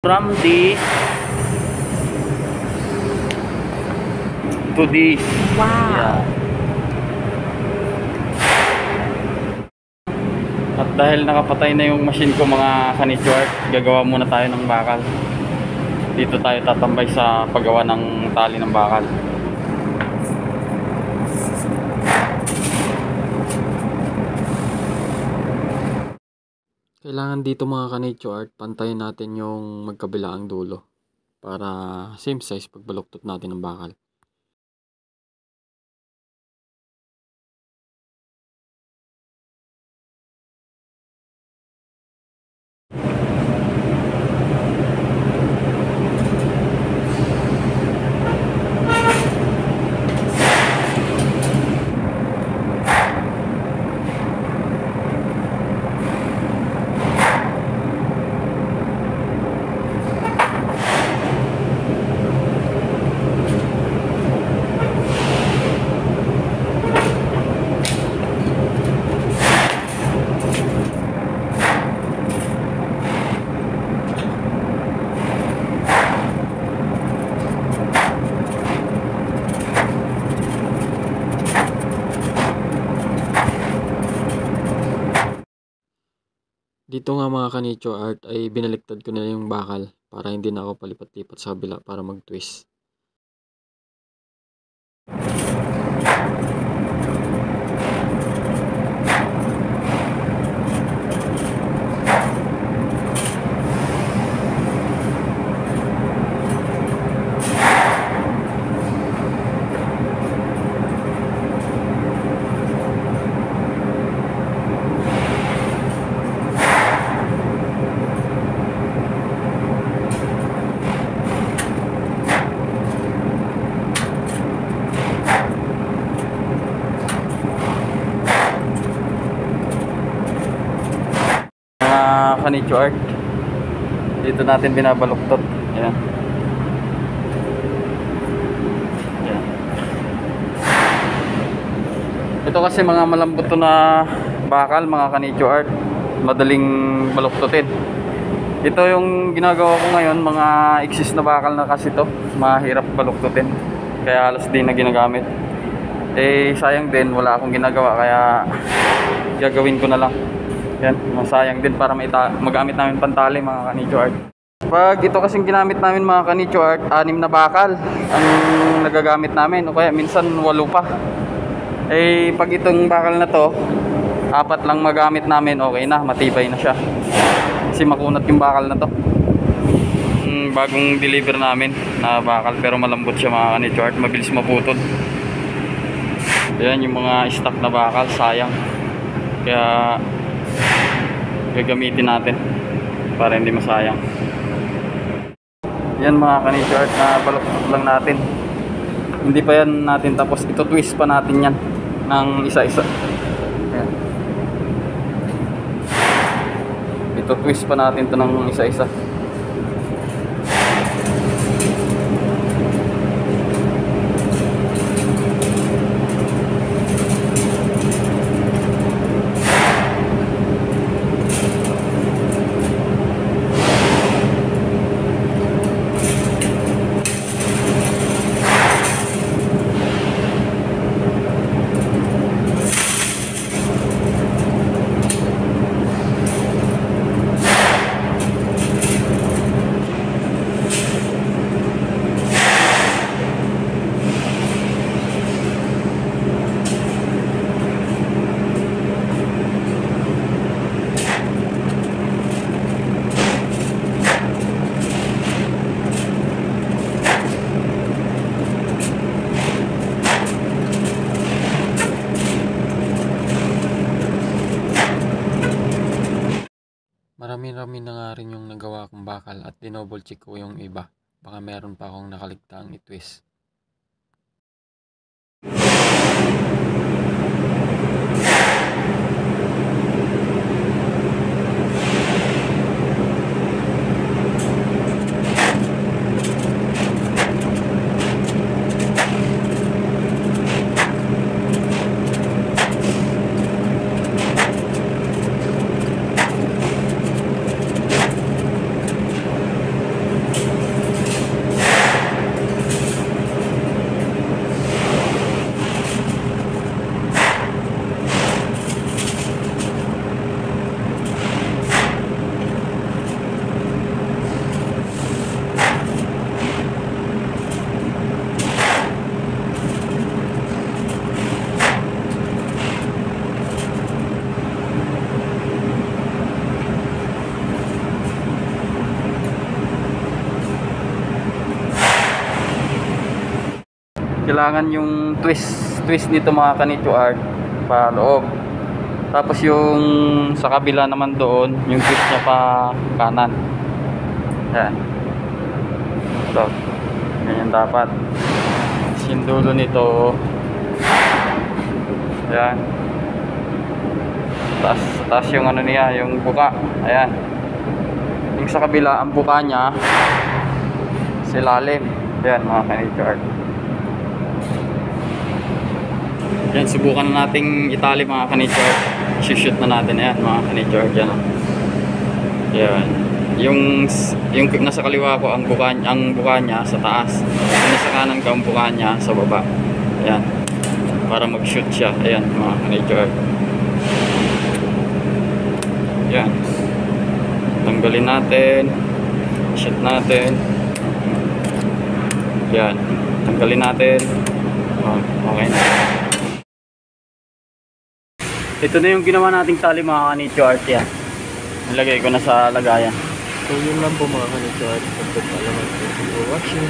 From the to the Wow. At dahil nakapatay na yung machine ko mga kanichort, gagawa muna tayo ng bakal. Dito tayo tatambay sa paggawa ng tali ng bakal. Kailangan dito mga ka-nature art, pantayin natin yung magkabilaang dulo para same size pagbaluktot natin ng bakal. Dito nga mga ka-nature art ay binaliktad ko na yung bakal para hindi na ako palipat-lipat sa kabila para mag-twist. Kanichort art, dito natin binabaluktot. Ayan. Ayan. Ito kasi mga malambot to na bakal mga kanichort art, madaling baluktutin. Ito yung ginagawa ko ngayon, mga eksis na bakal na kasi to, mahirap baluktutin, kaya halos di na ginagamit. Eh sayang din, wala akong ginagawa kaya gagawin ko na lang. Yan, masayang din para magamit namin pantali mga kanichort art. Pag ito kasing ginamit namin mga kanichort art, 6 na bakal ang nagagamit namin, o kaya minsan 8 pa. Eh pag itong bakal na to, 4 lang magamit namin, okay na, matibay na siya. Kasi makunat yung bakal na to. Bagong deliver namin na bakal, pero malambot siya mga kanichort art, mabilis maputol. Ayan yung mga stock na bakal, sayang. Kaya gagamitin natin para hindi masayang. Yan mga kanichort art, na baluktot lang natin. Hindi pa yan natin tapos, ito twist pa natin yan ng isa-isa. Ayan. Ito twist pa natin to ng isa-isa. Marami-rami na nga rin yung nagawa kong bakal at dinouble check ko yung iba. Baka meron pa akong nakaligtaang i-twist. Kailangan yung twist nito mga kanito art pa loob. Tapos yung sa kabila naman doon, yung twist niya pa kanan. Yan. Ito. Ganyan dapat. Tapos yung dulo nito, ayan. Taas yung ano niya, yung buka. Ayan. Yung sa kabila, ang buka niya sa ilalim. Ayan mga kanito art. Yan, subukan na nating itali mga kanitsure. Shoot na natin. Ayan mga kanitsure. Yan. Yan. Yung nasa kaliwa ko, ang buka niya sa taas. Yung nasa kanan ko, ang buka niya sa baba. Ayan. Para mag-shoot siya. Ayan mga kanitsure. Yan. Tanggalin natin. Shoot natin. Yan. Tanggalin natin. Oh, okay na. Ito na yung ginawa nating tali mga kanito art yan. Nilagay ko na sa lagayan. So yun lang po mga kanito art. Thank you for watching.